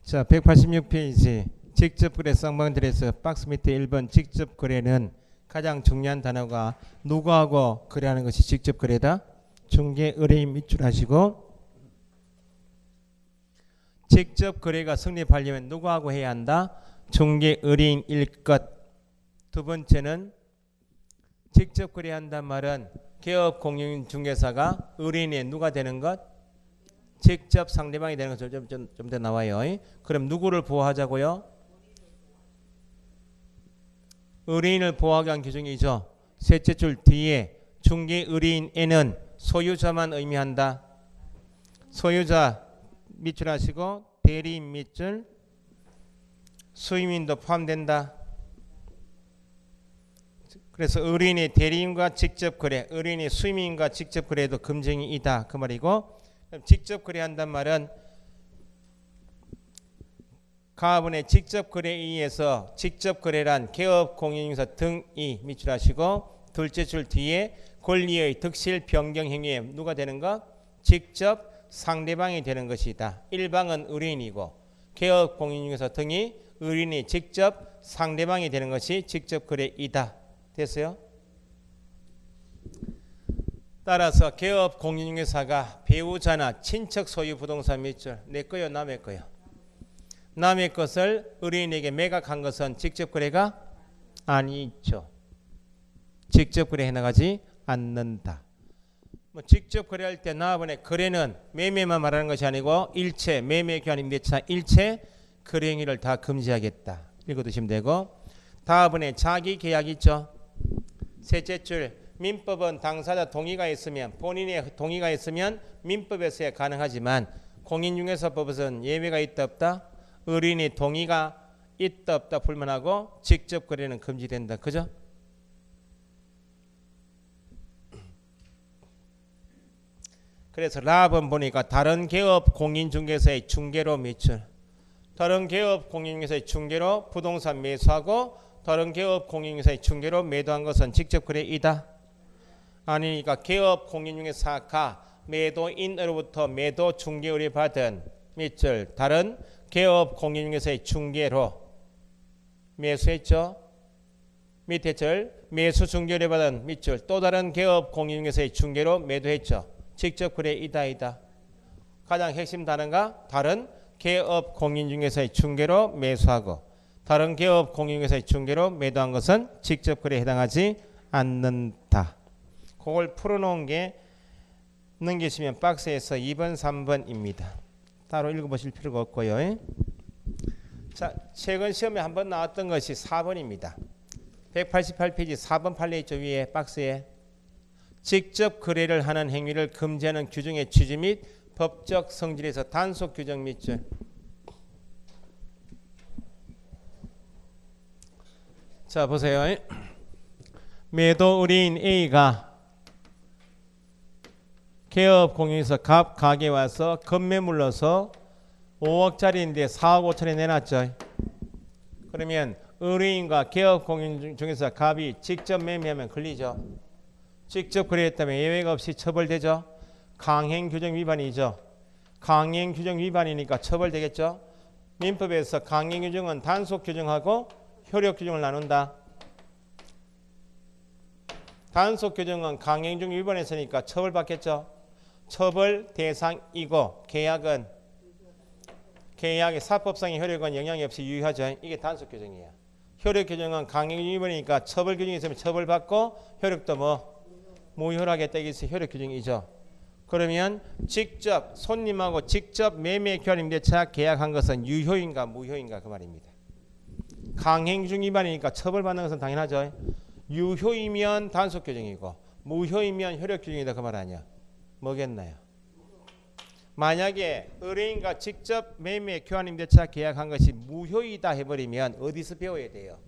자, 186페이지 직접 거래 쌍방들에서 박스 밑에 1번 직접 거래는 가장 중요한 단어가 누구하고 거래하는 것이 직접 거래다? 중개 의뢰인 밑줄 하시고, 직접 거래가 성립하려면 누구하고 해야 한다? 중개 의뢰인일 것. 두 번째는 직접 거래한단 말은 개업 공인 중개사가 의뢰인의 누가 되는 것? 직접 상대방이 되는 것. 좀 더 나와요. 그럼 누구를 보호하자고요? 의뢰인을 보호하기 위한 규정이죠. 셋째 줄 뒤에 중개 의뢰인에는 소유자만 의미한다. 소유자 밑줄 하시고 대리인 밑줄, 수임인도 포함된다. 그래서 의뢰인의 대리인과 직접 거래, 의뢰인의 수임인과 직접 거래도 금쟁이 있다 그 말이고, 직접 거래한단 말은 가분의 직접 거래에 의해서 직접 거래란 개업 공인중개사 등이 밑줄 하시고, 둘째 줄 뒤에 권리의 득실 변경 행위에 누가 되는 것? 직접 상대방이 되는 것이다. 일방은 의뢰인이고 개업 공인중개사 등이 의뢰인이 직접 상대방이 되는 것이 직접 거래이다. 됐어요? 따라서 개업 공인중개사가 배우자나 친척 소유 부동산 밑줄, 내 거요 남의 거요? 남의 것을 의뢰인에게 매각한 것은 직접 거래가 아니죠. 직접 거래 해나가지 않는다. 뭐 직접 거래할 때 나와보네, 거래는 매매만 말하는 것이 아니고 일체 매매 교환 임대차 일체 거래 행위를 다 금지하겠다. 읽어두시면 되고, 다음번에 자기 계약 있죠. 셋째 줄 민법은 당사자 동의가 있으면, 본인의 동의가 있으면 민법에서야 가능하지만 공인중개사법에서는 예외가 있다 없다? 의뢰인의 동의가 있다 없다 불문하고 직접 거래는 금지된다. 그죠? 그래서 랍은 보니까 다른 개업 공인중개사의 중개로 밑줄, 다른 개업 공인중개사의 중개로 부동산 매수하고 다른 개업 공인중개사의 중개로 매도한 것은 직접 거래이다. 아니니까 개업 공인중개사가 매도인으로부터 매도 중개 의뢰 받은 밑줄, 다른 개업 공인중개사의 중개로 매수했죠. 밑에 줄 매수 중개 의뢰 받은 밑줄, 또 다른 개업 공인중개사의 중개로 매도했죠. 직접 거래이다. 가장 핵심 단어가 다른 개업 공인중개사의 중개로 매수하고 다른 개업 공인중개사의 중개로 매도한 것은 직접 거래에 해당하지 않는다. 그걸 풀어놓은 게 넘기시면 박스에서 2번, 3번입니다. 따로 읽어보실 필요가 없고요. 자, 최근 시험에 한번 나왔던 것이 4번입니다. 188페이지 4번 팔레이트 위에 박스에 직접 거래를 하는 행위를 금지하는 규정의 취지 및 법적 성질에서 단속 규정 밑줄. 자, 보세요. 매도 의뢰인 A가 개업 공인에서 갑 가게 와서 건매물로서 5억짜리인데 4억 5천에 내놨죠. 그러면 의뢰인과 개업 공인 중에서 갑이 직접 매매하면 걸리죠. 직접 거래했다면 예외가 없이 처벌되죠. 강행규정 위반이죠. 강행규정 위반이니까 처벌되겠죠. 민법에서 강행규정은 단속규정하고 효력규정을 나눈다. 단속규정은 강행규정 위반했으니까 처벌받겠죠. 처벌 대상이고 계약은 계약의 사법상의 효력은 영향이 없이 유효하죠. 이게 단속규정이에요. 효력규정은 강행규정 위반이니까 처벌규정이 있으면 처벌받고 효력도 뭐 무효하겠다. 이게 효력규정이죠. 그러면 직접 손님하고 직접 매매 교환 임대차 계약한 것은 유효인가 무효인가 그 말입니다. 강행규정 위반이니까 처벌받는 것은 당연하죠. 유효이면 단속규정이고 무효이면 효력규정이다 그 말 아니야. 뭐겠나요? 만약에 의뢰인과 직접 매매 교환 임대차 계약한 것이 무효이다 해버리면 어디서 배워야 돼요?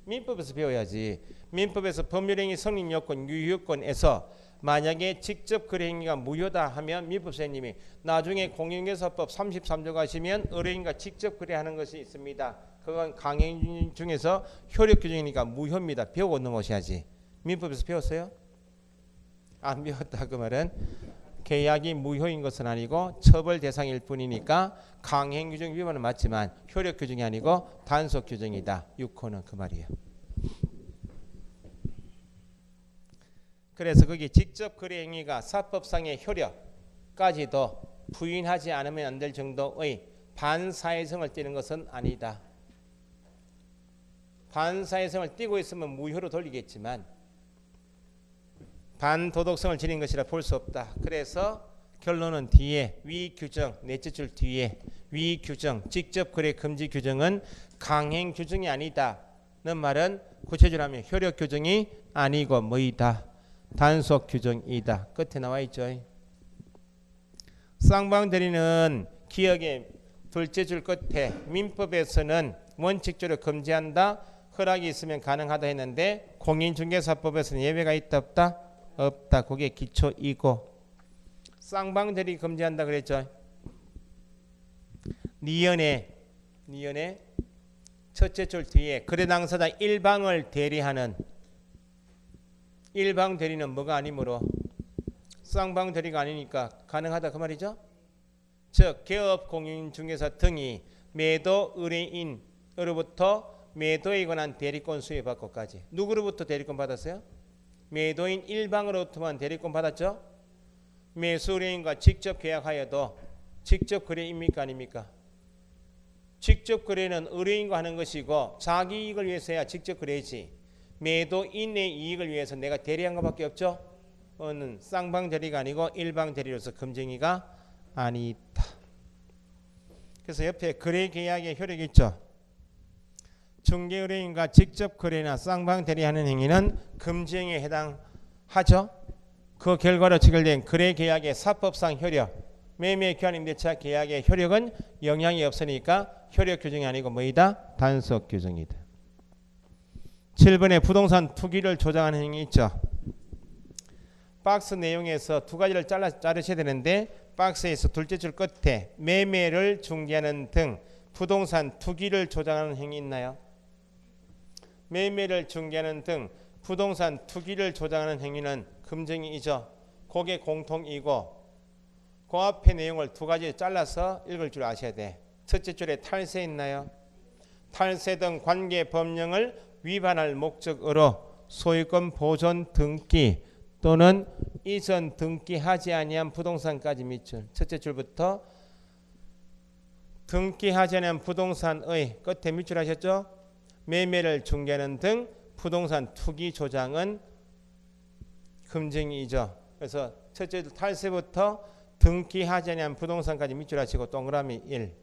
민법에서 배워야지. 민법에서 법률행위 성립 요건 유효권에서 만약에 직접 거래 행위가 무효다 하면 민법 선생님이 나중에 공인중개사법 33조 가시면 의뢰인과 직접 거래하는 것이 있습니다. 그건 강행 중에서 효력 규정이니까 무효입니다. 배우고 넘어오셔야지. 민법에서 배웠어요? 안 배웠다 그 말은 계약이 무효인 것은 아니고 처벌 대상일 뿐이니까 강행 규정 위반은 맞지만 효력 규정이 아니고 단속 규정이다. 6호는 그 말이에요. 그래서 거기 직접 거래 행위가 사법상의 효력까지도 부인하지 않으면 안 될 정도의 반사회성을 띠는 것은 아니다. 반사회성을 띠고 있으면 무효로 돌리겠지만 반도덕성을 지닌 것이라 볼 수 없다. 그래서 결론은 뒤에 위 규정 넷째 줄 뒤에 위 규정 직접 거래 금지 규정은 강행 규정이 아니다는 말은 구체적으로 하면 효력 규정이 아니고 뭐이다? 단속 규정이다. 끝에 나와 있죠. 쌍방대리는 기억의 둘째 줄 끝에 민법에서는 원칙적으로 금지한다. 허락이 있으면 가능하다 했는데 공인중개사법에서는 예외가 있다 없다? 없다. 그게 기초이고 쌍방대리 금지한다 그랬죠. 니은의 첫째 줄 뒤에 거래 당사자 일방을 대리하는 일방 대리는 뭐가 아니므로 쌍방 대리가 아니니까 가능하다 그 말이죠. 즉 개업 공인중개사 등이 매도 의뢰인으로부터 매도에 관한 대리권 수여받고까지 누구로부터 대리권 받았어요? 매도인 일방으로부터만 대리권 받았죠. 매수 의뢰인과 직접 계약하여도 직접 거래입니까 아닙니까? 직접 거래는 의뢰인과 하는 것이고 자기 이익을 위해서야 직접 거래지 매도인의 이익을 위해서 내가 대리한 것밖에 없죠. 는 쌍방 대리가 아니고 일방 대리로서 금쟁이가 아니다. 그래서 옆에 거래 계약의 효력이 있죠. 중개 의뢰인과 직접 거래나 쌍방 대리하는 행위는 금지행위에 해당하죠. 그 결과로 체결된 거래 계약의 사법상 효력, 매매 교환 임대차 계약의 효력은 영향이 없으니까 효력 규정이 아니고 뭐이다? 단속 규정이다. 7번에 부동산 투기를 조장하는 행위 있죠. 박스 내용에서 두 가지를 자르셔야 되는데 박스에서 둘째 줄 끝에 매매를 중개하는 등 부동산 투기를 조장하는 행위 있나요? 매매를 중개하는 등 부동산 투기를 조장하는 행위는 금쟁이죠. 그게 공통이고 그 앞에 내용을 두 가지 잘라서 읽을 줄 아셔야 돼. 첫째 줄에 탈세 있나요? 탈세 등 관계 법령을 위반할 목적으로 소유권 보존 등기 또는 이전 등기하지 아니한 부동산까지 밑줄 첫째 줄부터 등기하지 아니한 부동산의 끝에 밑줄 하셨죠? 매매를 중개하는 등 부동산 투기 조장은 금쟁이죠. 그래서 첫째 줄 탈세부터 등기하지 아니한 부동산까지 밑줄 하시고 동그라미 1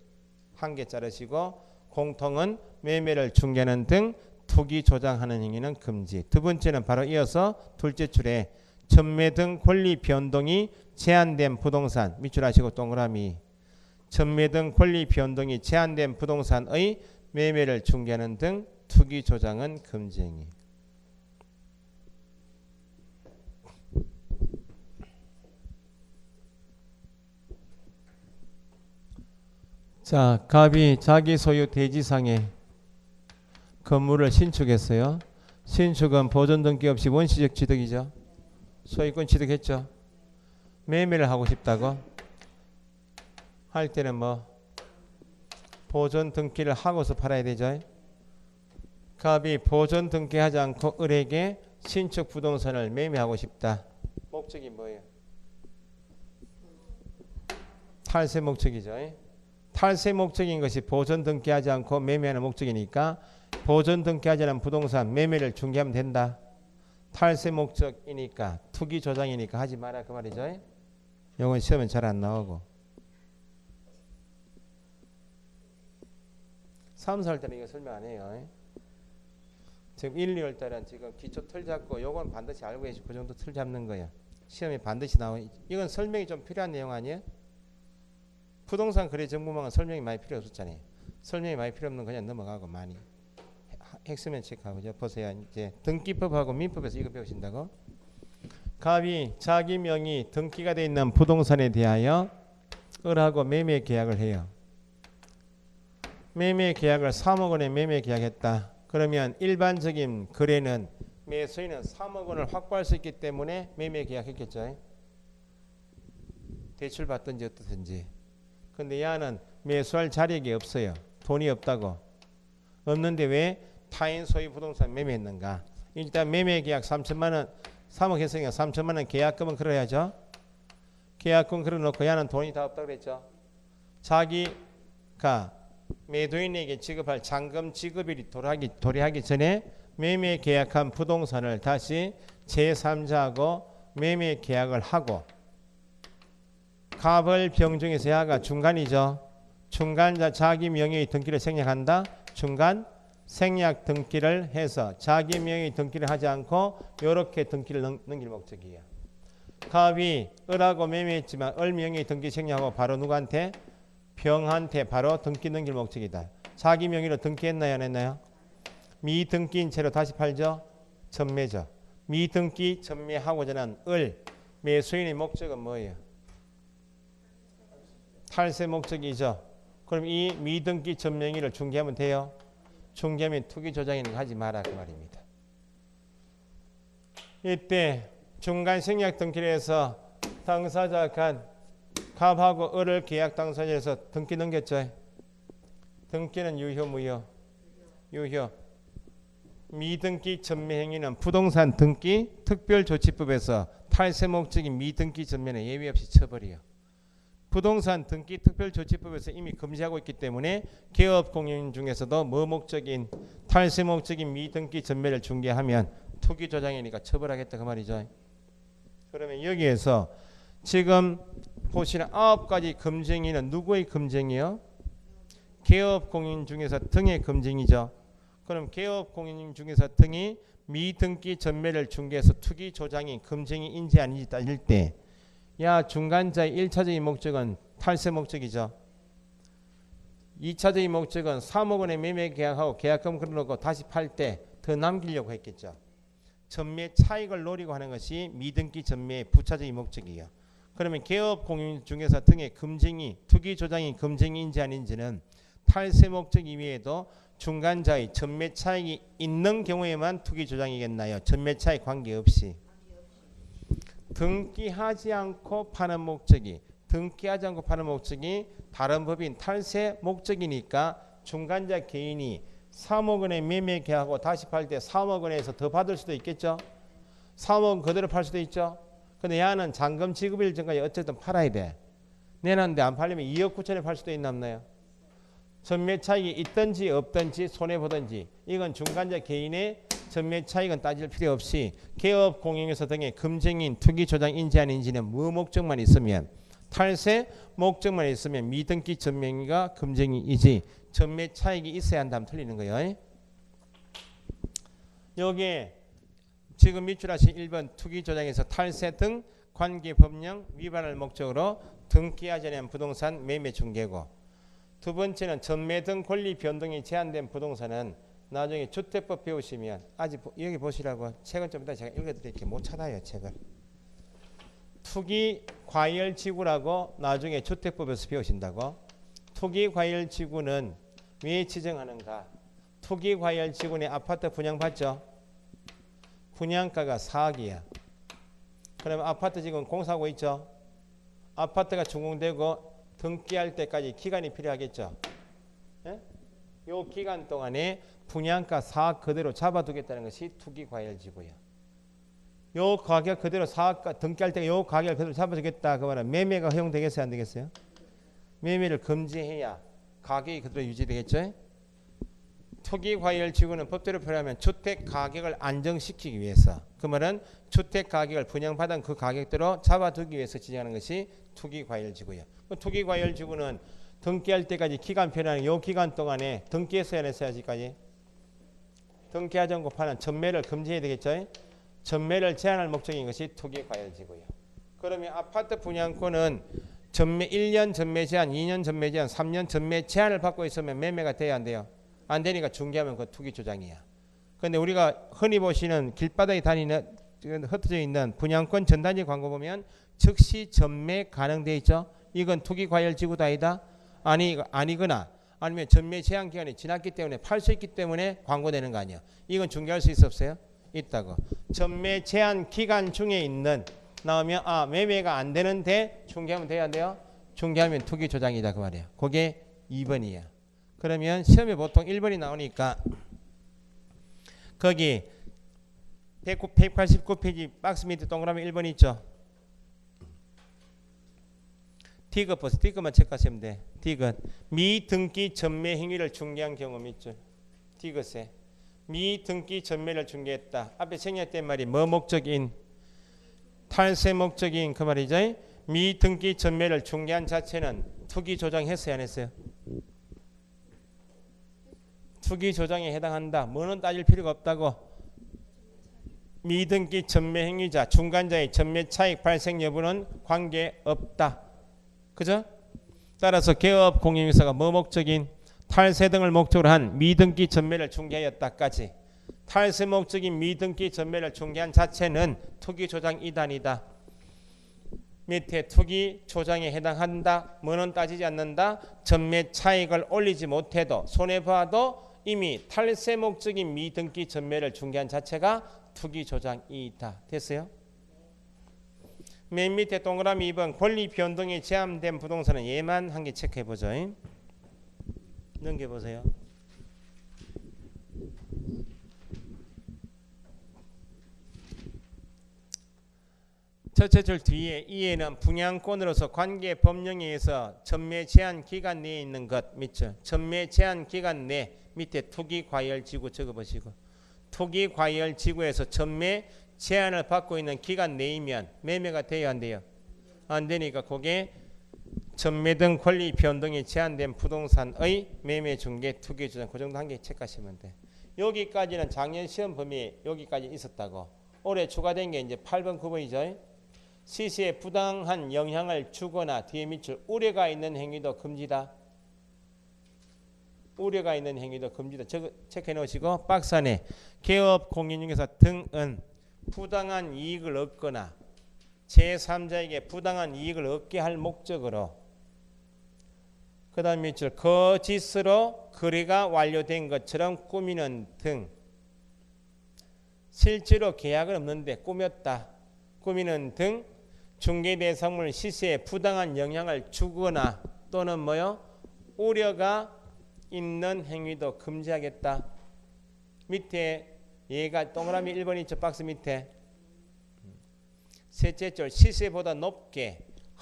한 개 자르시고 공통은 매매를 중개하는 등 투기 조장하는 행위는 금지. 두 번째는 바로 이어서 둘째 줄에 전매 등 권리 변동이 제한된 부동산 밑줄 하시고 동그라미 전매 등 권리 변동이 제한된 부동산의 매매를 중개하는 등 투기 조장은 금지 행위. 자, 갑이 자기 소유 대지상에 건물을 신축했어요. 신축은 보존 등기 없이 원시적 취득이죠. 소유권 취득했죠. 매매를 하고 싶다고 할 때는 뭐 보존 등기를 하고서 팔아야 되죠. 갑이 보존 등기하지 않고 을에게 신축 부동산을 매매하고 싶다. 목적이 뭐예요? 탈세 목적이죠. 탈세 목적인 것이 보존 등기하지 않고 매매하는 목적이니까 보존 등기하지 않은 부동산 매매를 중개하면 된다. 탈세 목적이니까 투기 조장이니까 하지 마라 그 말이죠. 이건 시험은 잘 안 나오고 3, 4월 때는 이거 설명 안 해요. 지금 1, 2월 달은 지금 기초 틀 잡고 요건 반드시 알고 계시고 그 정도 틀 잡는 거예요. 시험에 반드시 나와요. 이건 설명이 좀 필요한 내용 아니에요? 부동산 거래 정보망은 설명이 많이 필요 없었잖아요. 설명이 많이 필요 없는 그냥 넘어가고 많이 핵심만 체크하고 보세요. 이제 등기법하고 민법에서 이거 배우신다고. 갑이 자기 명의 등기가 되어 있는 부동산에 대하여 을하고 매매 계약을 해요. 매매 계약을 3억 원에 매매 계약했다. 그러면 일반적인 거래는 매수인은 3억 원을 확보할 수 있기 때문에 매매 계약했겠죠. 대출 받든지 어떻든지. 근데 얘는 매수할 자력이 없어요. 돈이 없다고. 없는데 왜 타인 소유 부동산 매매했는가? 일단 매매 계약 3천만 원 3억 했으니까 3천만 원 계약금은 걸어야죠. 계약금 걸어놓고 얘는 돈이 다 없다고 그랬죠. 자기가 매도인에게 지급할 잔금 지급일이 도래하기 전에 매매 계약한 부동산을 다시 제3자하고 매매 계약을 하고, 갑을 병중에서 야가 중간이죠. 중간자 자기 명의의 등기를 생략한다. 중간 생략 등기를 해서 자기 명의 등기를 하지 않고 이렇게 등기를 넘길 목적이에요. 갑이 을하고 매매했지만 을 명의 등기 생략하고 바로 누구한테? 병한테 바로 등기 넘길 목적이다. 자기 명의로 등기했나요 안 했나요? 미등기인 채로 다시 팔죠. 전매죠. 미등기 전매하고자는 을 매수인의 목적은 뭐예요? 탈세 목적이죠. 그럼 이 미등기 전명의를 중개하면 돼요? 중개하면 투기 조장이는 하지 마라 그 말입니다. 이때 중간 생략 등기를 해서 당사자가 갑하고 을을 계약 당사자에서 등기 넘겼죠. 등기는 유효 무효? 유효. 미등기 전매 행위는 부동산 등기 특별조치법에서 탈세 목적인 미등기 전매는 예외 없이 처벌이에요. 부동산 등기 특별조치법에서 이미 금지하고 있기 때문에 개업공인 중에서도 뭐 목적인 탈세 목적인 미등기 전매를 중개하면 투기 조장이니까 처벌하겠다 그 말이죠. 그러면 여기에서 지금 보시는 9가지 금쟁이는 누구의 금쟁이요? 개업공인 중에서 등의 금쟁이죠. 그럼 개업공인 중에서 등이 미등기 전매를 중개해서 투기 조장이 금쟁이인지 아닌지 따질 때, 야 중간자의 1차적인 목적은 탈세 목적이죠. 2차적인 목적은 3억 원의 매매 계약하고 계약금 걸어놓고 다시 팔 때 더 남기려고 했겠죠. 전매 차익을 노리고 하는 것이 미등기 전매의 부차적인 목적이에요. 그러면 개업공인 중에서 등의 금쟁이, 투기 조장이 금쟁이인지 아닌지는 탈세 목적 이외에도 중간자의 전매 차익이 있는 경우에만 투기 조장이겠나요? 전매 차익 관계없이. 등기하지 않고 파는 목적이, 등기하지 않고 파는 목적이 다른 법인 탈세 목적이니까 중간자 개인이 3억 원에 매매 계약하고 다시 팔 때 3억 원에서 더 받을 수도 있겠죠. 3억 원 그대로 팔 수도 있죠. 근데 야는 잔금 지급일 전까지 어쨌든 팔아야 돼. 내놨는데 안 팔리면 2억 9천에 팔 수도 있나 없나요? 전매 차익이 있든지 없든지 손해보든지 이건 중간자 개인의 전매 차익은 따질 필요 없이 개업 공인회사 등의 금쟁인 투기 조장인지 아닌지는 무 목적만 있으면, 탈세 목적만 있으면 미등기 전명의가 금쟁이이지 전매 차익이 있어야 한다면 틀리는 거예요. 여기에 지금 밑줄하신 1번 투기 조장에서 탈세 등 관계법령 위반을 목적으로 등기하지 않은 부동산 매매 중개고, 두 번째는 전매 등 권리 변동이 제한된 부동산은 나중에 주택법 배우시면, 아직 여기 보시라고 책은 좀 이따 제가 읽어드릴게요. 못 찾아요 책을. 투기 과열지구라고 나중에 주택법에서 배우신다고. 투기 과열지구는 왜 지정하는가? 투기 과열지구는 아파트 분양받죠. 분양가가 4억이야. 그러면 아파트 지금 공사하고 있죠. 아파트가 준공되고 등기할 때까지 기간이 필요하겠죠. 예? 요 기간 동안에 분양가 4억 그대로 잡아두겠다는 것이 투기 과열지구예요. 요 가격 그대로 4억 등기할 때 요 가격을 그대로 잡아주겠다. 그 말은 매매가 허용되겠어요, 안 되겠어요? 매매를 금지해야 가격이 그대로 유지되겠죠. 투기 과열지구는 법대로 표현하면 주택 가격을 안정시키기 위해서, 그 말은 주택 가격을 분양받은 그 가격대로 잡아두기 위해서 지정하는 것이 투기 과열지구예요. 투기 과열지구는 등기할 때까지 기간 표현하는 요 기간 동안에 등기했어야 했어요. 아직까지 등기하지 않고 파는 전매를 금지해야 되겠죠. 전매를 제한할 목적인 것이 투기 과열지구예요. 그러면 아파트 분양권은 전매 1년 전매 제한, 2년 전매 제한, 3년 전매 제한을 받고 있으면 매매가 돼야 안 돼요? 안 되니까 중개하면 그 투기 조장이야. 그런데 우리가 흔히 보시는 길바닥에 다니는 흩어져 있는 분양권 전단지 광고 보면 즉시 전매 가능돼 있죠. 이건 투기 과열지구다 아니다? 아니거나 아니면 전매 제한 기간이 지났기 때문에 팔 수 있기 때문에 광고되는 거 아니야. 이건 중개할 수 있어 없어요? 있다고. 전매 제한 기간 중에 있는 나오면 매매가 안 되는데 중개하면 돼야 돼요. 중개하면 투기 조장이다 그 말이에요. 그게 2번이야. 그러면 시험에 보통 1번이 나오니까 거기 189페이지 박스 밑에 동그라미 1번 있죠. 디귿 보세요. 디귿만 체크하시면 돼. 디귿 미등기 전매 행위를 중개한 경우 밑줄. 디귿에 미등기 전매를 중개했다. 앞에 생략된 말이 뭐 목적인? 탈세 목적인 그 말이죠. 미등기 전매를 중개한 자체는 투기 조장했어요 안 했어요? 투기 조장에 해당한다. 뭐는 따질 필요가 없다고. 미등기 전매 행위자 중간자의 전매 차익 발생 여부는 관계없다. 그죠? 따라서 개업 공인중개사가 뭐 목적인? 탈세 등을 목적으로 한 미등기 전매를 중개하였다까지. 탈세 목적인 미등기 전매를 중개한 자체는 투기 조장 이단이다. 밑에 투기 조장에 해당한다. 뭐는 따지지 않는다. 전매 차익을 올리지 못해도 손해봐도 이미 탈세 목적인 미등기 전매를 중개한 자체가 투기 조장이다. 됐어요? 맨 밑에 동그라미 2번 권리 변동이 제한된 부동산은 얘만 한 개 체크해 보죠. 넘겨보세요. 첫째 줄 뒤에 이에는 분양권으로서 관계 법령에 의해서 전매 제한 기간 내에 있는 것 밑줄. 전매 제한 기간 내 밑에 투기 과열 지구 적어보시고. 투기 과열 지구에서 전매 제한을 받고 있는 기간 내이면 매매가 돼야 안 돼요? 안 되니까 그게 전매 등 권리 변동이 제한된 부동산의 매매 중개 투기 조장 그 정도 한 개 체크하시면 돼. 여기까지는 작년 시험 범위에 여기까지 있었다고. 올해 추가된 게 이제 8번 9번이죠. 시세에 부당한 영향을 주거나 뒤에 밑줄 우려가 있는 행위도 금지다. 우려가 있는 행위도 금지다. 체크해 놓으시고 박스 안에 개업 공인중개사 등은 부당한 이익을 얻거나 제3자에게 부당한 이익을 얻게 할 목적으로 그 다음 밑줄 거짓으로 거래가 완료된 것처럼 꾸미는 등 실제로 계약은 없는데 꾸몄다. 꾸미는 등 중개대상물 시세에 부당한 영향을 주거나 또는 뭐요? 우려가 있는 행위도 금지하겠다. 밑에 얘가 동그라미 1번 있죠. 박스 밑에 셋째 줄 시세보다 높게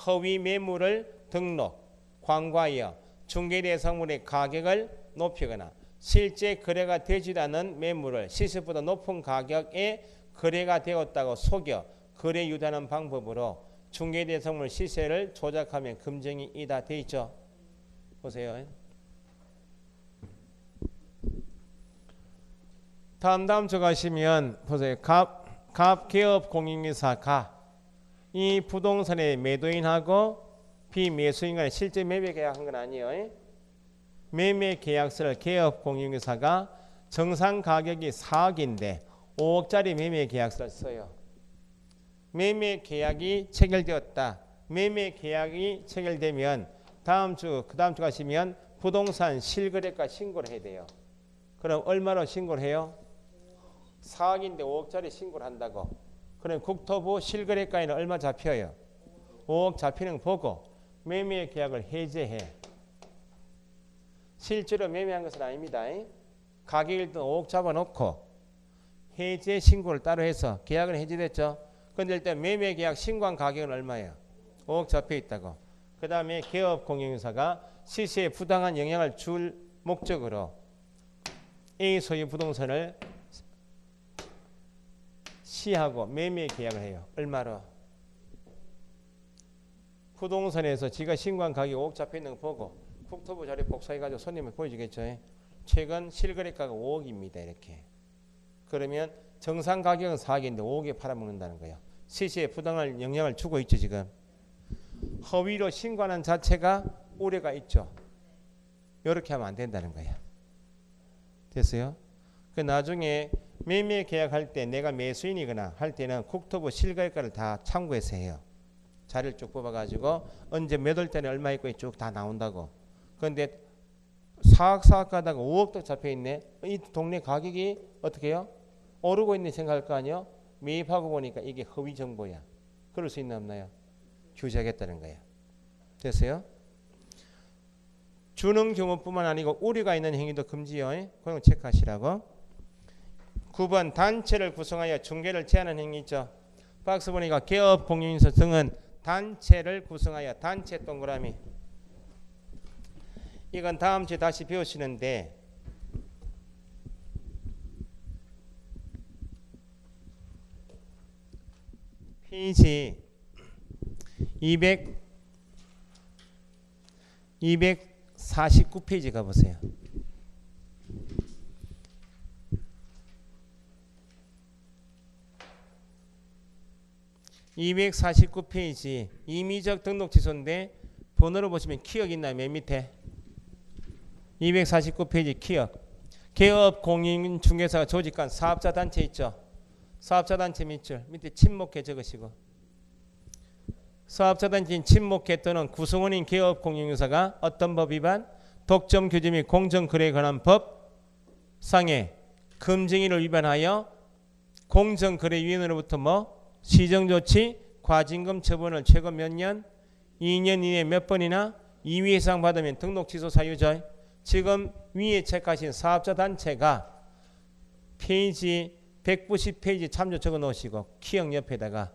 허위 매물을 등록 광고하여 중개대상물의 가격을 높이거나 실제 거래가 되지 않은 매물을 시세보다 높은 가격에 거래가 되었다고 속여 거래 유도하는 방법으로 중개대상물 시세를 조작하면 금정이 이다 돼 있죠. 보세요. 다음 주 가시면 보세요. 갑 개업 공인중개사 이 부동산의 매도인하고 비매수인 간에 실제 매매 계약한 건 아니에요. 매매 계약서를 개업 공인중개사가 정상 가격이 4억인데 5억짜리 매매 계약서를 써요. 매매 계약이 체결되었다. 매매 계약이 체결되면 그 다음 주 가시면 부동산 실거래가 신고를 해야 돼요. 그럼 얼마로 신고를 해요? 4억인데 5억짜리 신고를 한다고. 그럼 국토부 실거래가에는 얼마 잡혀요? 5억 잡히는 거 보고 매매 계약을 해제해. 실제로 매매한 것은 아닙니다. 가격 일단 5억 잡아놓고 해제 신고를 따로 해서 계약은 해제됐죠. 그런데 일단 매매 계약 신고한 가격은 얼마예요? 5억 잡혀 있다고. 그 다음에 개업 공인중개사가 시세에 부당한 영향을 줄 목적으로 A 소유 부동산을 시하고 매매 계약을 해요. 얼마로? 부동산에서 지가 신고한 가격이 5억 잡혀 있는 거 보고 국토부 자료 복사해가지고 손님을 보여주겠죠. 최근 실거래가가 5억입니다. 이렇게. 그러면 정상 가격은 4억인데 5억에 팔아먹는다는 거예요. 시세에 부당한 영향을 주고 있죠. 지금. 허위로 신고하는 자체가 우려가 있죠. 이렇게 하면 안 된다는 거예요. 됐어요? 그 나중에 매매 계약할 때 내가 매수인이거나 할 때는 국토부 실거래가를 다 참고해서 해요. 자료를 쭉 뽑아가지고 언제 몇 월 때는 얼마 있고 쭉 다 나온다고. 그런데 4억 가다가 5억도 잡혀있네. 이 동네 가격이 어떻게 해요? 오르고 있는 생각할 거 아니에요? 매입하고 보니까 이게 허위 정보야. 그럴 수 있나 없나요? 규제하겠다는 거예요. 됐어요? 주는 경우뿐만 아니고 우려가 있는 행위도 금지요. 그건 체크하시라고. 9번 단체를 구성하여 중개를 제한하는 행위 있죠. 박스 보니까 개업 공인인사 등은 단체를 구성하여 단체 동그라미. 이건 다음 주에 다시 배우시는데 페이지 249페이지 가보세요. 249페이지 임의적 등록 취소인데 번호로 보시면 키역 있나요? 맨 밑에 249페이지 키역. 개업 공인중개사가 조직한 사업자 단체 있죠. 사업자 단체 밑에 친목회 적으시고 사업자 단체인 친목회 또는 구성원인 개업 공인중개사가 어떤 법 위반? 독점 규제 및 공정거래에 관한 법상의 금정위를 위반하여 공정거래위원회로부터 시정조치, 과징금 처분을 최고 몇 년? 2년 이내에 몇 번이나 2위 이상 받으면 등록 취소 사유죠. 지금 위에 체크하신 사업자 단체가 페이지 190페이지 참조 적어 놓으시고 키역 옆에다가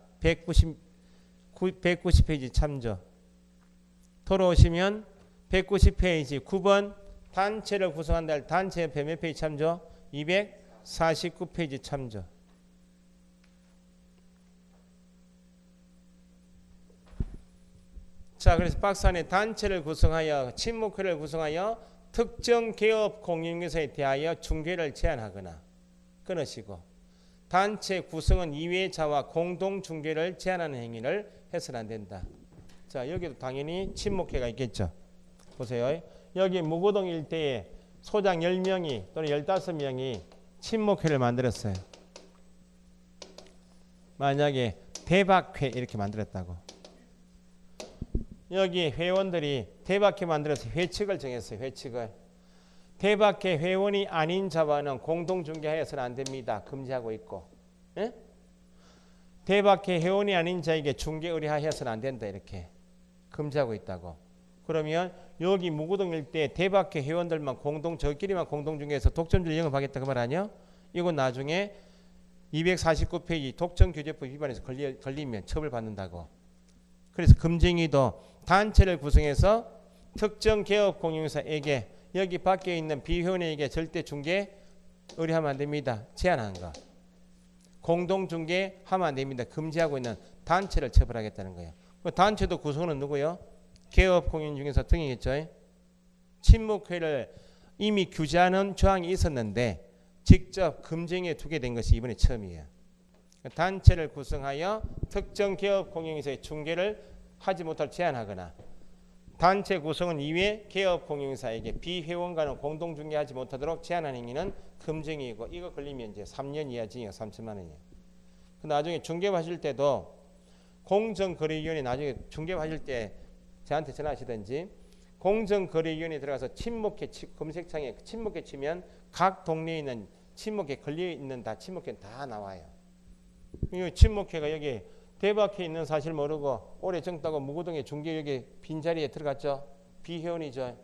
190페이지 참조 돌아오시면 190페이지 9번 단체를 구성한다 할 단체 옆에 몇 페이지 참조? 249페이지 참조. 자, 그래서 박스 안에 단체를 구성하여 친목회를 구성하여 특정 개업 공인중개사에 대하여 중개를 제한하거나 끊으시고 단체 구성은 이외자와 공동 중개를 제한하는 행위를 해서는 안 된다. 자, 여기도 당연히 친목회가 있겠죠. 보세요. 여기 무고동 일대에 소장 10명이 또는 15명이 친목회를 만들었어요. 만약에 대박회 이렇게 만들었다고. 여기 회원들이 대박회 만들어서 회칙을 정했어요. 회칙을. 대박회 회원이 아닌 자와는 공동중개하여서는 안 됩니다. 금지하고 있고. 예? 대박회 회원이 아닌 자에게 중개 의뢰하여서는 안 된다. 이렇게 금지하고 있다고. 그러면 여기 무구동 일대 대박회 회원들만 저끼리만 공동중개해서 독점주를 영업하겠다 그 말 아니야? 이건 나중에 249페이지 독점규제법 위반에서 걸리면 처벌받는다고. 그래서 금쟁이도 단체를 구성해서 특정 개업 공인중개사에게 여기 밖에 있는 비회원에게 절대 중개 의뢰하면 안 됩니다. 제한하는 거. 공동중개하면 안 됩니다. 금지하고 있는 단체를 처벌하겠다는 거예요. 단체도 구성은 누구요? 개업 공인중개사 등이겠죠. 친목회를 이미 규제하는 조항이 있었는데 직접 금쟁이에 두게 된 것이 이번에 처음이에요. 단체를 구성하여 특정 개업 공인중개사의 중개를 하지 못할 제한하거나 단체 구성은 이외 개업 공인중개사에게 비회원과는 공동중개하지 못하도록 제한하는 행위는 금쟁이고 이거 걸리면 이제 3년 이하 징역 3천만 원이에요. 나중에 중개하실 때도 공정거래위원회 나중에 중개하실 때 저한테 전화하시든지 공정거래위원회에 들어가서 친목회 검색창에 친목회 치면 각 동네에 있는 친목회 걸려있는 다 친목회 다 나와요. 이 친목회가 여기 대박회 있는 사실 모르고 올해 정따고 무구동에 중개 여기 빈자리에 들어갔죠. 비회원이죠.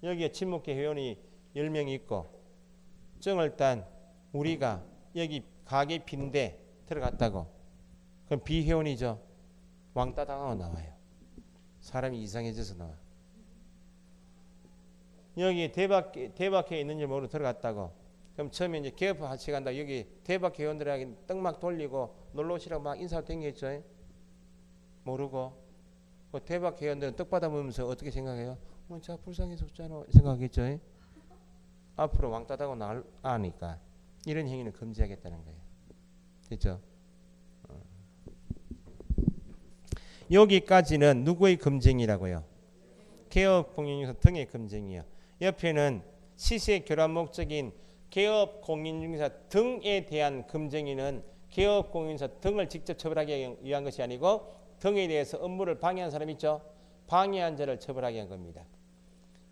여기에 친목회 회원이 10명이 있고 정을 딴 우리가 여기 가게 빈데 들어갔다고. 그럼 비회원이죠. 왕따 당하고 나와요. 사람이 이상해져서 나와. 여기 대박회 있는지 모르고 들어갔다고. 그럼 처음에 이제 개업하시 간다. 여기 대박 회원들에게 떡막 돌리고 놀러 오시라고 막 인사를 댕겼죠. 모르고. 그 대박 회원들은 떡 받아 먹으면서 어떻게 생각해요? 자 불쌍해서 없잖아 생각하겠죠. 앞으로 왕따다고 나니까 이런 행위는 금지하겠다는 거예요. 됐죠? 여기까지는 누구의 금쟁이라고요? 개업 공인중개사 등의 금쟁이요. 옆에는 시세 교란 목적인 개업 공인중개사 등에 대한 금쟁이는 개업 공인중개사 등을 직접 처벌하기 위한 것이 아니고 등에 대해서 업무를 방해한 사람 있죠. 방해한 자를 처벌하기 위한 겁니다.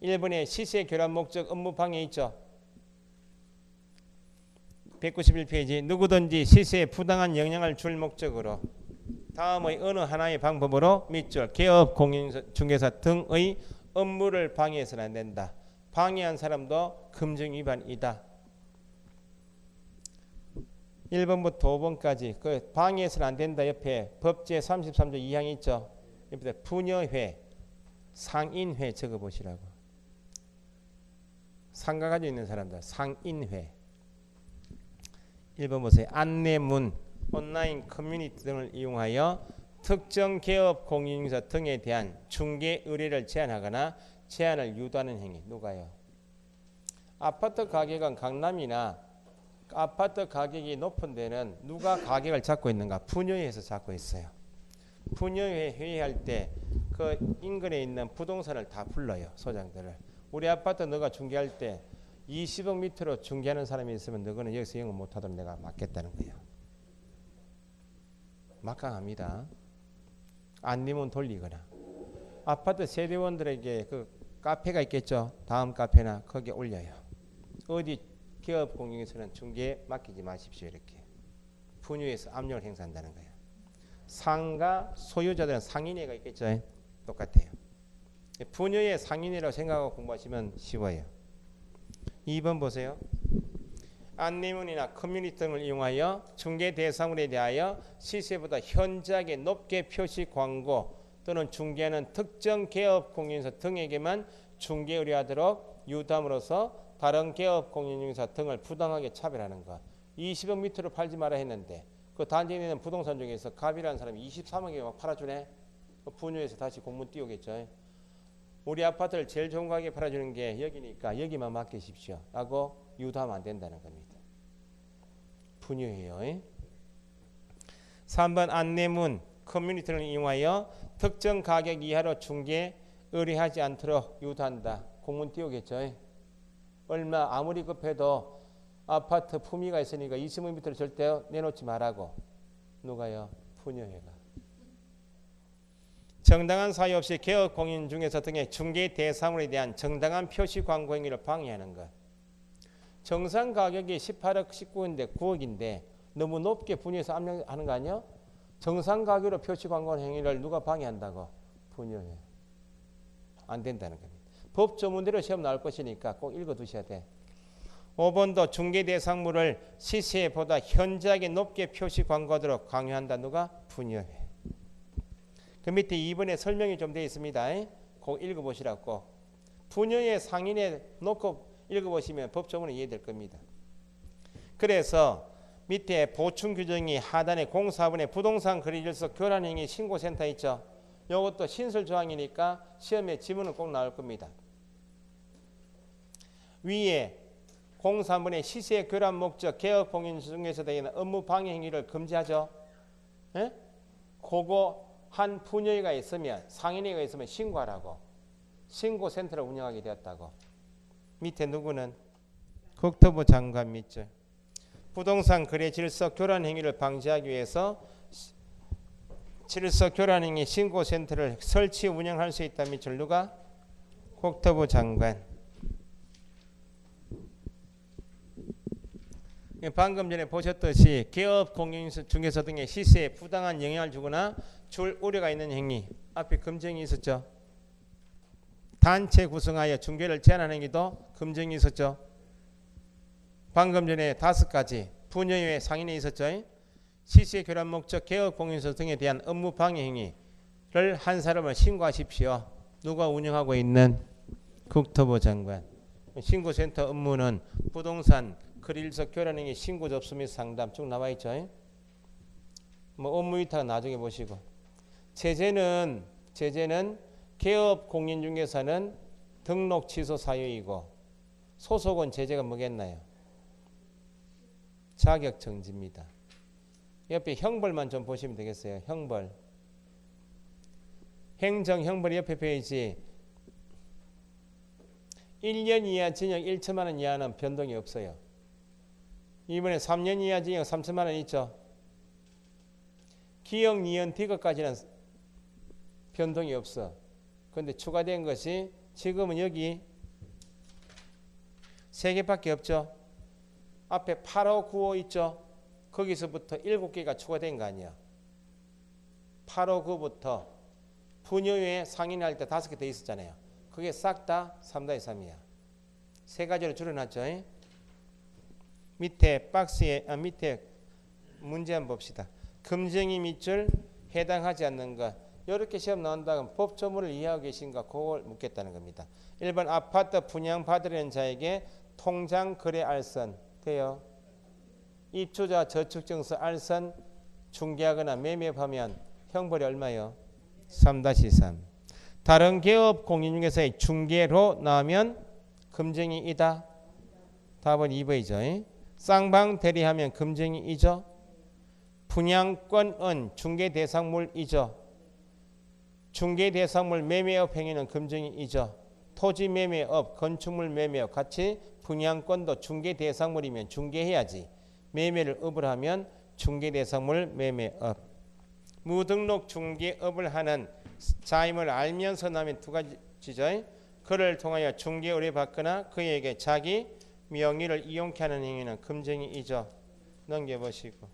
1번에 시세 교란 목적 업무 방해 있죠. 191페이지 누구든지 시세에 부당한 영향을 줄 목적으로 다음의 어느 하나의 방법으로 밑줄 개업 공인중개사 등의 업무를 방해해서는 안 된다. 방해한 사람도 금증 위반이다. 1번부터 5번까지 그 방해해서는 안 된다 옆에 법제 33조 2항이 있죠. 옆에 부녀회, 상인회 적어보시라고. 상가 가지고 있는 사람들 상인회. 1번 보세요. 안내문, 온라인 커뮤니티 등을 이용하여 특정 개업 공인중개사 등에 대한 중개 의뢰를 제한하거나 제한을 유도하는 행위. 누가요? 아파트 가격은 강남이나 아파트 가격이 높은 데는 누가 가격을 잡고 있는가? 분여회에서 잡고 있어요. 분여회 회의할 때 그 인근에 있는 부동산을 다 불러요. 소장들을. 우리 아파트 너가 중개할 때 20억 밑으로 중개하는 사람이 있으면 너는 여기서 영업 못하도록 내가 막겠다는 거예요. 막강합니다. 안내문 돌리거나 아파트 세대원들에게 그 카페가 있겠죠. 다음 카페나 거기에 올려요. 어디 기업 공인에서는 중개에 맡기지 마십시오. 이렇게 분유에서 압력을 행사한다는 거예요. 상가 소유자들은 상인회가 있겠죠. 똑같아요. 분유의 상인회라고 생각하고 공부하시면 쉬워요. 2번 보세요. 안내문이나 커뮤니티 등을 이용하여 중개 대상물에 대하여 시세보다 현저하게 높게 표시 광고 또는 중개하는 특정 개업 공인중개사 등에게만 중개 의뢰하도록 유도함으로써 다른 개업 공인중개사 등을 부당하게 차별하는 것. 20억 밑으로 팔지 마라 했는데 그 단지에 있는 부동산 중에서 갑이라는 사람이 23억에 막 팔아주네. 그 분유에서 다시 공문 띄우겠죠. 우리 아파트를 제일 좋은 가격에 팔아주는 게 여기니까 여기만 맡기십시오 라고 유도하면 안 된다는 겁니다. 분유예요. 3번 안내문 커뮤니티를 이용하여 특정 가격 이하로 중개 의뢰하지 않도록 유도한다. 공문 띄우겠죠. 얼마 아무리 급해도 아파트 품위가 있으니까 20m를 절대 내놓지 말라고. 누가요? 분유회가. 정당한 사유 없이 개업 공인중개사 등의 중개 대상물에 대한 정당한 표시 광고 행위를 방해하는 것. 정상 가격이 18억 19억인데 9억인데 너무 높게 분유해서 압력하는 거 아니야? 정상 가격으로 표시 광고 행위를 누가 방해한다고? 분유회. 안 된다는 겁니다. 법 조문대로 시험 나올 것이니까 꼭 읽어두셔야 돼. 5번도 중개 대상물을 시세보다 현저하게 높게 표시 광고하도록 강요한다. 누가? 분유회. 그 밑에 2번에 설명이 좀 되어 있습니다. 꼭 읽어보시라고. 분유회 상인에 놓고 읽어보시면 법조문은 이해될 겁니다. 그래서 밑에 보충 규정이 하단에 공사분의 부동산 거래질서 교란행위 신고센터 있죠. 이것도 신설조항이니까 시험에 지문은 꼭 나올 겁니다. 위에 공사분의 시세 교란 목적 개업 공인중개사 등에는 업무 방해 행위를 금지하죠. 예? 그거 한 분여회가 있으면 상인회가 있으면 신고하라고. 신고센터를 운영하게 되었다고. 밑에 누구는? 국토부 장관 밑줄. 부동산 거래 질서 교란 행위를 방지하기 위해서 질서 교란 행위 신고센터를 설치 운영할 수 있다. 밑줄 누가? 국토부 장관. 방금 전에 보셨듯이 개업 공인중개사 등의 시세에 부당한 영향을 주거나 줄 우려가 있는 행위. 앞에 금정이 있었죠. 단체 구성하여 중개를 제한하는 행위도 금정이 있었죠. 방금 전에 5가지 분여회 상인에 있었죠. 시세 교란 목적 개업 공인중개사 등에 대한 업무 방해 행위를 한 사람을 신고하십시오. 누가 운영하고 있는? 국토부 장관. 신고센터 업무는 부동산 거래일서 교란행위 신고 접수 및 상담 쭉 나와 있죠. 뭐 업무 위탁 나중에 보시고. 제재는 개업 공인중개사는 등록 취소 사유이고 소속은 제재가 뭐겠나요? 자격 정지입니다. 옆에 형벌만 좀 보시면 되겠어요. 형벌. 행정 형벌 옆에 페이지 1년 이하 징역 1천만 원 이하는 변동이 없어요. 이번에 3년 이하 징역 3천만 원 있죠. 기억, 니은, 디귿까지는 변동이 없어. 그런데 추가된 것이 지금은 여기 3개밖에 없죠. 앞에 8595 있죠. 거기서부터 7개가 추가된 거 아니야. 8, 5, 9부터 분유에 상인할 때 5개 더 있었잖아요. 그게 싹 다 3-3이야. 세 가지로 줄여놨죠. 밑에 박스에 밑에 문제 한번 봅시다. 금쟁이 밑줄 해당하지 않는 것. 이렇게 시험 나온다면 법조문을 이해하고 계신가 그걸 묻겠다는 겁니다. 1번 아파트 분양받으려는 자에게 통장 거래 알선 돼요. 입주자 저축증서 알선 중개하거나 매매하면 형벌이 얼마요? 3-3. 다른 기업 공인중개사의 중개로 나오면 금쟁이이다. 답은 2번이죠. 쌍방 대리하면 금쟁이이죠. 분양권은 중개대상물이죠. 중개대상물 매매업 행위는 금쟁이이죠. 토지 매매업, 건축물 매매업 같이 분양권도 중개대상물이면 중개해야지. 매매를 업을 하면 중개대상물 매매업. 무등록 중개업을 하는 자임을 알면서 나면 두 가지죠. 그를 통하여 중개 의뢰받거나 그에게 자기 명의를 이용케 하는 행위는 금쟁이이죠. 넘겨보시고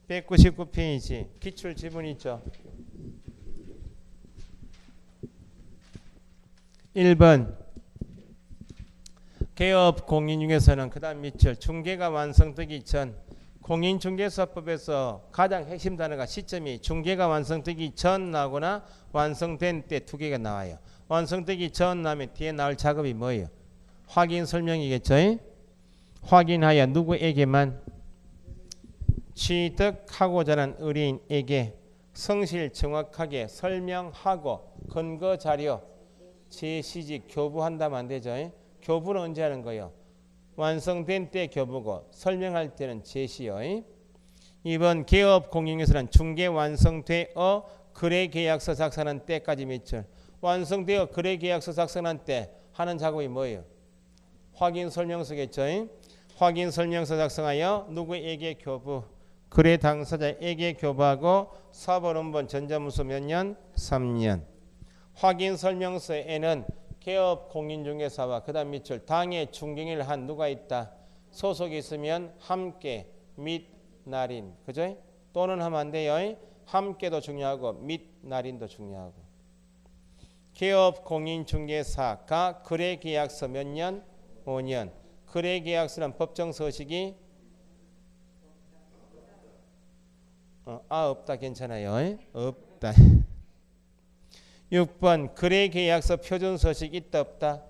199페이지 기출 지문 있죠. 1번 개업 공인중개사는 그 다음 밑줄 중개가 완성되기 전 공인중개사법에서 가장 핵심 단어가 시점이 중개가 완성되기 전 나오거나 완성된 때 두 개가 나와요. 완성되기 전 나오면 뒤에 나올 작업이 뭐예요? 확인 설명이겠죠. 확인하여 누구에게만? 취득하고자 하는 의뢰인에게 성실 정확하게 설명하고 근거자료 제시지 교부한다면 안 되죠. 교부는 언제 하는 거예요? 완성된 때 교부고 설명할 때는 제시요. 2번 개업 공인중개사는 중개 완성되어 거래계약서 작성한 때까지 밑줄. 완성되어 거래계약서 작성한 때 하는 작업이 뭐예요? 확인 설명서겠죠. 확인 설명서 작성하여 누구에게 교부? 거래 당사자에게 교부하고 사법원본 전자문서 몇 년? 3년. 확인 설명서에는 개업 공인중개사와 그 다음 밑줄 당해 중개인을 한 누가 있다. 소속이 있으면 함께 및 날인. 그죠? 또는 하면 안 돼요. 함께도 중요하고 및 날인도 중요하고. 개업 공인중개사가 거래계약서 몇 년? 5년. 거래계약서는 법정서식이 없다 괜찮아요. 없다. 6번 거래계약서 표준서식 있다 없다?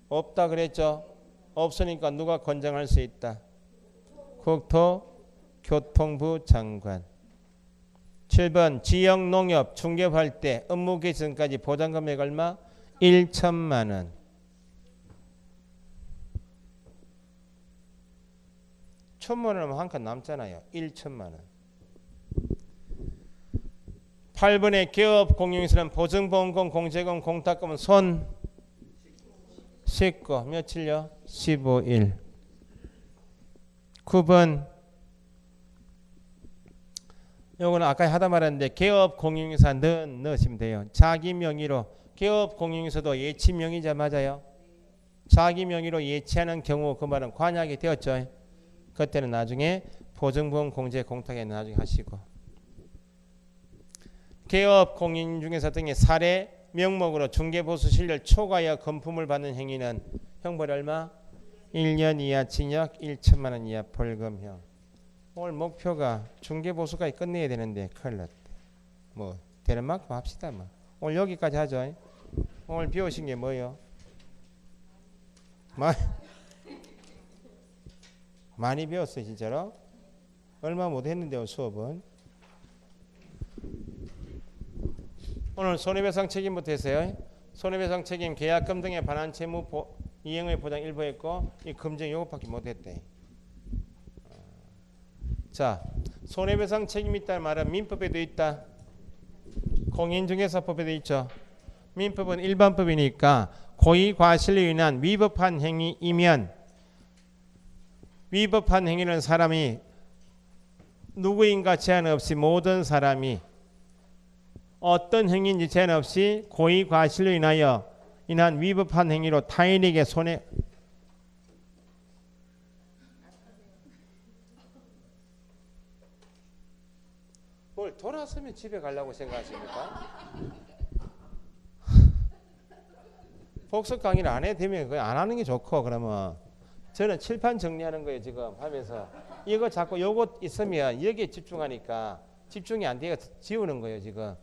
없다 그랬죠. 없으니까 누가 권장할 수 있다? 국토교통부 장관. 7번 지역농협 중개할 때 업무 개시 전까지 보장금액 얼마? 1천만 원. 천만 원이면 한 칸 남잖아요. 1천만 원. 8번의 개업 공인중개사는 보증보험금, 공제금, 공탁금은 손 씻고 며칠요? 15일. 9번 요거는 아까 하다 말았는데 개업 공인중개사 넣으시면 돼요. 자기 명의로 개업 공인중개사도 예치 명의자 맞아요. 자기 명의로 예치하는 경우 그 말은 관약이 되었죠. 그때는 나중에 보증보험 공제 공탁에 나중에 하시고. 개업 공인중개사 등의 사례 명목으로 중개보수 실력 초과하여 금품을 받는 행위는 형벌 얼마? 1년 이하 징역 1천만 원 이하 벌금형. 오늘 목표가 중개보수까지 끝내야 되는데 큰일 났다. 뭐 되는 만큼 합시다. 뭐. 오늘 여기까지 하죠. 오늘 배우신 게 뭐예요? 많이 배웠어요 진짜로. 얼마 못했는데요 수업은. 오늘 손해배상 책임부터 했어요. 손해배상 책임 계약금 등에 반환 채무 이행의 보장 일부 했고 이 금증 요것밖에 못했대. 자 손해배상 책임이 있다는 말은 민법에도 있다. 공인중개사법에도 있죠. 민법은 일반법이니까 고의과실로 인한 위법한 행위이면 위법한 행위는 사람이 누구인가 제한 없이 모든 사람이 어떤 행위인지 제한 없이 고의과실로 인한 위법한 행위로 타인에게 손해 돌았으면 집에 가려고 생각하십니까? 복습 강의를 안 해도 되면 안 하는 게 좋고 그러면 저는 칠판 정리하는 거예요 지금 하면서 이거 자꾸 요거 있으면 여기에 집중하니까 집중이 안 되게 지우는 거예요 지금.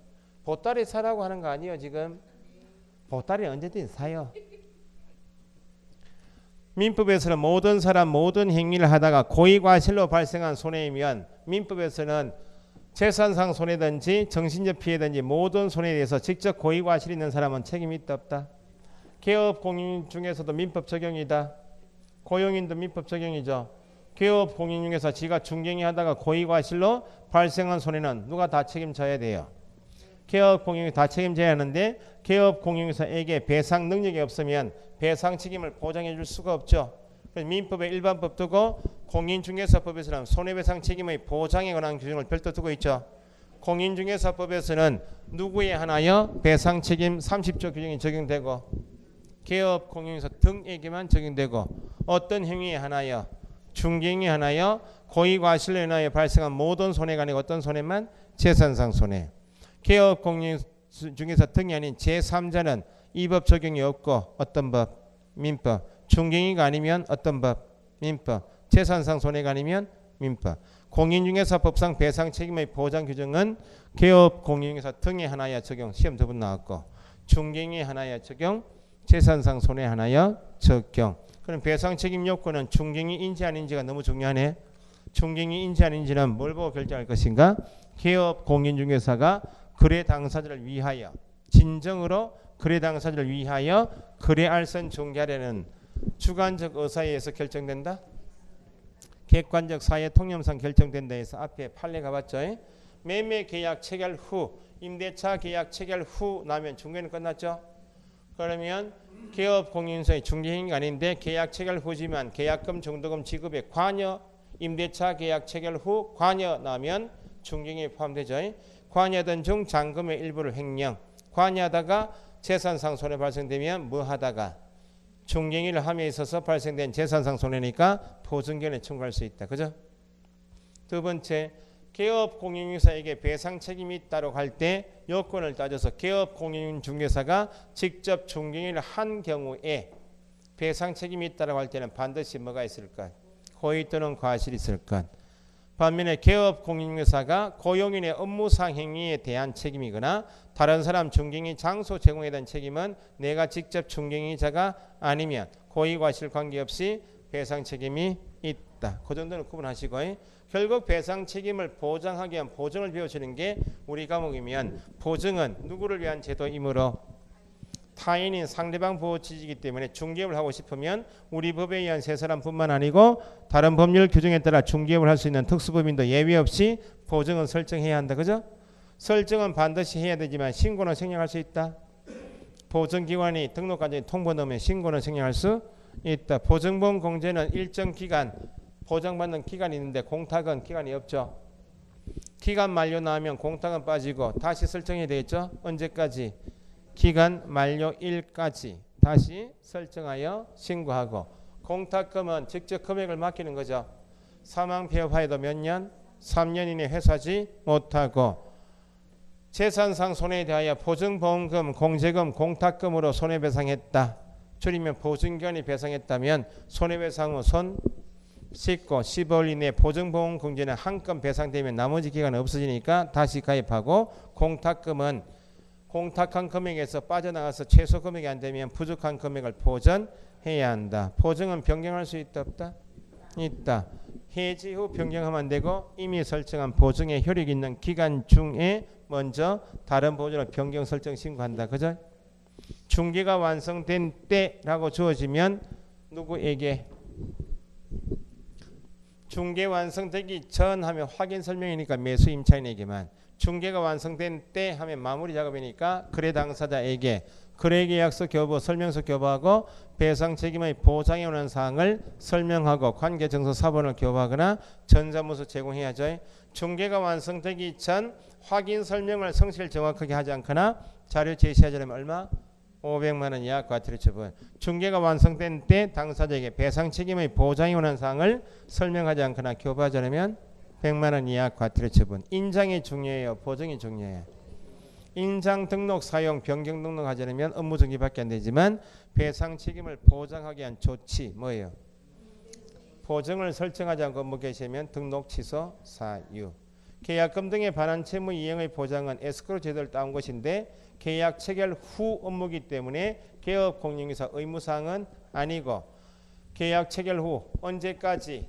보따리 사라고 하는 거 아니에요 지금. 보따리 언제든지 사요. 민법에서는 모든 사람 모든 행위를 하다가 고의과실로 발생한 손해이면 민법에서는 재산상 손해든지 정신적 피해든지 모든 손해에 대해서 직접 고의과실이 있는 사람은 책임이 있다 없다. 개업 공인 중에서도 민법 적용이다. 고용인도 민법 적용이죠. 개업 공인 중에서 지가 중개행위 하다가 고의과실로 발생한 손해는 누가 다 책임져야 돼요. 개업 공인이 다 책임져야 하는데 개업 공인사에게 배상 능력이 없으면 배상 책임을 보장해 줄 수가 없죠. 그래서 민법의 일반법 두고 공인중개사법에서는 손해배상 책임의 보장에 관한 규정을 별도 두고 있죠. 공인중개사법에서는 누구에 한하여 배상 책임 30조 규정이 적용되고 개업 공인중개사 등에게만 적용되고 어떤 행위에 한하여 중개행위에 한하여 고의과실로 인하여 발생한 모든 손해가 아니고 어떤 손해만 재산상 손해. 개업 공인중개사 등이 아닌 제3자는 이 법 적용이 없고 어떤 법? 민법. 중개행위가 아니면 어떤 법? 민법. 재산상 손해가 아니면 민법. 공인중개사법상 배상 책임의 보장 규정은 개업 공인중개사 등에 하나여 적용. 시험 두 번 나왔고 중개행위 하나여 적용. 재산상 손해 하나여 적용. 그럼 배상 책임 요건은 중개행위인지 아닌지가 너무 중요하네. 중개행위인지 아닌지는 뭘 보고 결정할 것인가? 개업 공인중개사가 거래 당사자를 위하여 진정으로 거래 당사자를 위하여 거래 알선 중개하려는 주관적 의사에 의해서 결정된다. 객관적 사회 통념상 결정된다 해서 앞에 판례 가봤죠. 매매 계약 체결 후 임대차 계약 체결 후 나면 중개는 끝났죠. 그러면 개업 공인사의 중개행위가 아닌데 계약 체결 후지만 계약금 정도금 지급에 관여 임대차 계약 체결 후 관여 나면 중개행위에 포함되죠. 관여하던 중 잔금의 일부를 횡령 관여하다가 재산상 손해 발생되면 뭐 하다가 중개행위를 함에 있어서 발생된 재산상 손해니까 보증권에 청구할 수 있다. 그죠? 두 번째, 개업 공인중개사에게 배상 책임이 있다고 할 때 요건을 따져서 개업 공인중개사가 직접 중개행위를 한 경우에 배상 책임이 있다고 할 때는 반드시 뭐가 있을 것? 고의 또는 과실이 있을 것. 반면에 개업 공인중개사가 고용인의 업무상 행위에 대한 책임이거나 다른 사람 중개행위 장소 제공에 대한 책임은 내가 직접 중개행위자가 아니면 고의과실 관계없이 배상 책임이 있다. 그 정도는 구분하시고 결국 배상 책임을 보장하기 위한 보증을 배우시는 게 우리 과목이면 보증은 누구를 위한 제도이므로 타인인 상대방 보호 취지이기 때문에 중개업을 하고 싶으면 우리 법에 의한 세 사람뿐만 아니고 다른 법률 규정에 따라 중개업을 할 수 있는 특수법인도 예외 없이 보증은 설정해야 한다. 그죠? 설정은 반드시 해야 되지만 신고는 생략할 수 있다. 보증기관이 등록관청에 통보 넣으면 신고는 생략할 수 있다. 보증보험 공제는 일정 기간 보장받는 기간이 있는데 공탁은 기간이 없죠. 기간 만료 나오면 공탁은 빠지고 다시 설정해야 되겠죠. 언제까지? 기간 만료일까지 다시 설정하여 신고하고 공탁금은 직접 금액을 맡기는 거죠. 사망 폐업하여도 몇 년? 3년 이내 회수하지 못하고 재산상 손해에 대하여 보증보험금, 공제금, 공탁금으로 손해배상했다. 줄이면 보증기관이 배상했다면 손해배상 후 손 씻고 15일 이내 보증보험 공제는 한 건 배상되면 나머지 기간은 없어지니까 다시 가입하고 공탁금은 공탁한 금액에서 빠져나가서 최소 금액이 안 되면 부족한 금액을 보전해야 한다. 보증은 변경할 수 있다 없다? 있다. 해지 후 변경하면 안 되고 이미 설정한 보증의 효력이 있는 기간 중에 먼저 다른 보증을 변경 설정 신고한다. 그죠? 중개가 완성된 때라고 주어지면 누구에게? 중개 완성되기 전 하면 확인 설명이니까 매수 임차인에게만, 중개가 완성된 때 하면 마무리 작업이니까 거래 당사자에게 거래계약서 교부, 설명서 교부하고 배상 책임의 보장에 관한 사항을 설명하고 관계증서 사본을 교부하거나 전자문서 제공해야죠. 중개가 완성되기 전 확인 설명을 성실 정확하게 하지 않거나 자료 제시하지 않으면 얼마? 500만 원 이하 과태료 처분. 중개가 완성된 때 당사자에게 배상 책임의 보장에 관한 사항을 설명하지 않거나 교부하지 않으면 100만 원 이하 과태료 처분. 인장이 중요해요, 보증이 중요해요? 인장 등록 사용 변경 등록하지 않으면 업무 정지밖에 안 되지만 배상 책임을 보장하기 위한 조치 뭐예요? 보증을 설정하지 않고 업무 개시하면 등록 취소 사유. 계약금 등에 반한 채무 이행의 보장은 에스크로 제도를 따온 것인데 계약 체결 후 업무이기 때문에 개업 공인중개사 의무사항은 아니고 계약 체결 후 언제까지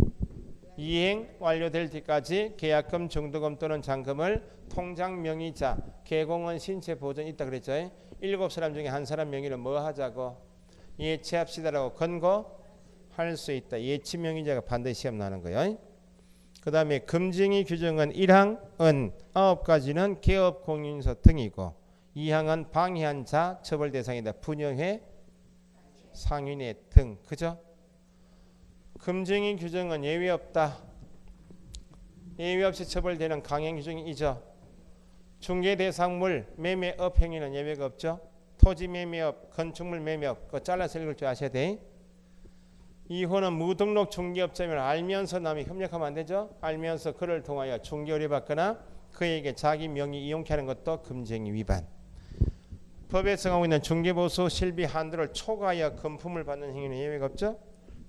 이행 완료될 때까지 계약금, 중도금 또는 잔금을 통장 명의자, 개공원 신체 보존이 있다 그랬죠. 7사람 중에 한 사람 명의로 뭐 하자고? 예치합시다라고 권고할 수 있다. 예치 명의자가 반드시 시험 나는 거예요. 그 다음에 금징의 규정은 1항은 9가지는 개업 공인중개사 등이고 2항은 방해한 자 처벌 대상이다. 분여회 상인의 등. 그죠? 금징의 규정은 예외 없다. 예외 없이 처벌되는 강행 규정이죠. 중개대상물 매매업 행위는 예외가 없죠. 토지 매매업, 건축물 매매업 그거 잘라서 읽을 줄 아셔야 돼. 이호는 무등록 중개업자면 알면서 남이 협력하면 안 되죠. 알면서 그를 통하여 중개 의뢰받거나 그에게 자기 명의 이용케 하는 것도 금징의 위반. 법에 정하고 있는 중개보수 실비 한도를 초과하여 금품을 받는 행위는 예외가 없죠.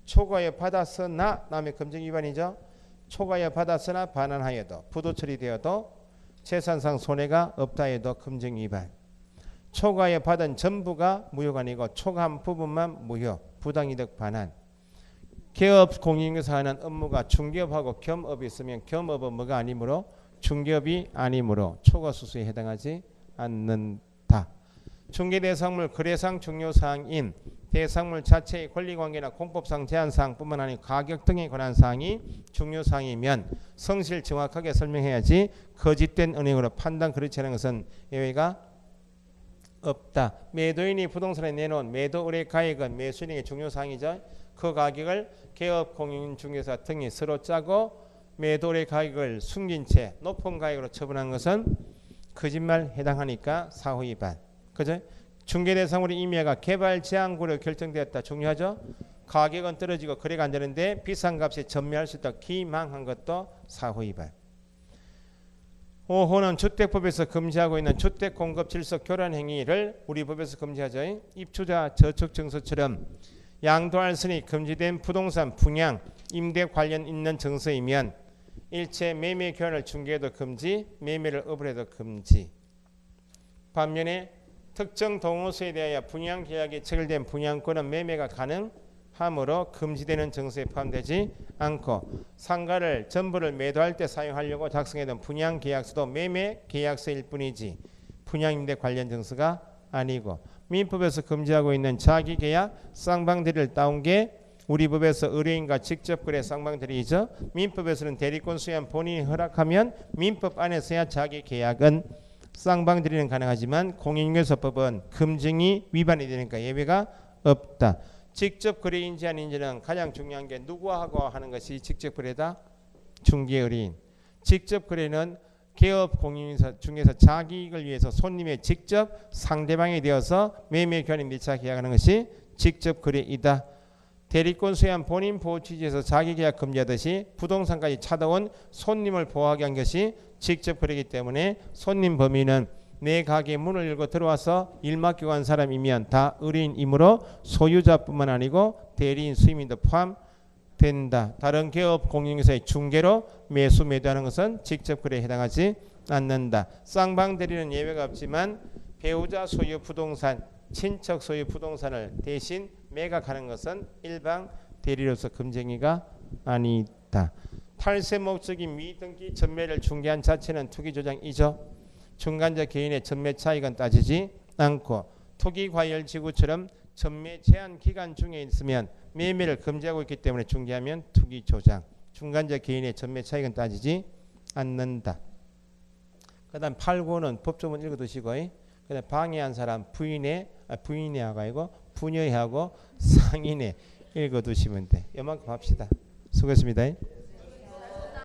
초과하여 받았으나 남의 금징 위반이죠. 초과하여 받았으나 반환하여도 부도 처리되어도 재산상 손해가 없다 해도 금징 위반. 초과하여 받은 전부가 무효가 아니고 초과한 부분만 무효. 부당이득 반환. 개업 공인중개사 하는 업무가 중개업하고 겸업이 있으면 겸업 업무가 아니므로 중개업이 아니므로 초과수수에 해당하지 않는다. 중개대상물 거래상 중요사항인 대상물 자체의 권리관계나 공법상 제한사항뿐만 아니라 가격 등에 관한 사항이 중요사항이면 성실 정확하게 설명해야지 거짓된 은행으로 판단 그렇지 않은 것은 예외가 없다. 매도인이 부동산에 내놓은 매도 의뢰 가액은 매수인에게 중요사항이죠. 그 가격을 개업 공인중개사 등이 서로 짜고 매도 의뢰 가격을 숨긴 채 높은 가격으로 처분한 것은 거짓말 해당하니까 사후위반. 그죠? 중개대상물의 임야가 개발 제한구로 결정되었다. 중요하죠? 가격은 떨어지고 거래가 안 되는데 비싼 값에 전매할 수 있다. 기망한 것도 사후위반. 5호는 주택법에서 금지하고 있는 주택공급질서 교란 행위를 우리 법에서 금지하죠. 입주자 저축증서처럼 양도할 선이 금지된 부동산 분양, 임대 관련 있는 증서이면 일체 매매 교환을 중개해도 금지, 매매를 업으로해도 금지. 반면에 특정 동호수에 대하여 분양 계약이 체결된 분양권은 매매가 가능하므로 금지되는 증서에 포함되지 않고 상가를 전부를 매도할 때 사용하려고 작성했던 분양 계약서도 매매 계약서일 뿐이지 분양임대 관련 증서가 아니고 민법에서 금지하고 있는 자기계약 쌍방대리를 따온 게 우리 법에서 의뢰인과 직접 거래 쌍방대리이죠. 민법에서는 대리권 수여한 본인이 허락하면 민법 안에서야 자기계약은 쌍방대리는 가능하지만 공인중개사법은 금징이 위반이 되니까 예외가 없다. 직접 거래인지 아닌지는 가장 중요한 게 누구하고 하는 것이 직접 거래다? 중개의뢰인. 직접 거래는 개업 공인중개사 자기 이익을 위해서 손님의 직접 상대방이 되어서 매매 교환 임대차 계약하는 것이 직접 거래이다. 대리권 수여한 본인 보호 취지에서 자기 계약 금지하듯이 부동산까지 찾아온 손님을 보호하기 위한 것이 직접 거래이기 때문에 손님 범위는 내 가게 문을 열고 들어와서 일 맡기고 간 사람이면 다 의뢰인이므로 소유자뿐만 아니고 대리인 수임인도 포함된다. 다른 개업 공인중개사의 중개로 매수 매도하는 것은 직접 거래에 해당하지 않는다. 쌍방대리는 예외가 없지만 배우자 소유 부동산, 친척 소유 부동산을 대신 매각하는 것은 일방 대리로서 금쟁이가 아니다. 탈세 목적인 미등기 전매를 중개한 자체는 투기조장이죠. 중간자 개인의 전매 차익은 따지지 않고 투기과열지구처럼 전매 제한 기간 중에 있으면 매매를 금지하고 있기 때문에 중개하면 투기조장. 중간자 개인의 전매 차익은 따지지 않는다. 그 다음 8구는 법조문 읽어두시고 그 다음 방해한 사람 부인의 하고 아니고 부녀하고 상인의 읽어두시면 돼. 이만큼 합시다. 수고했습니다.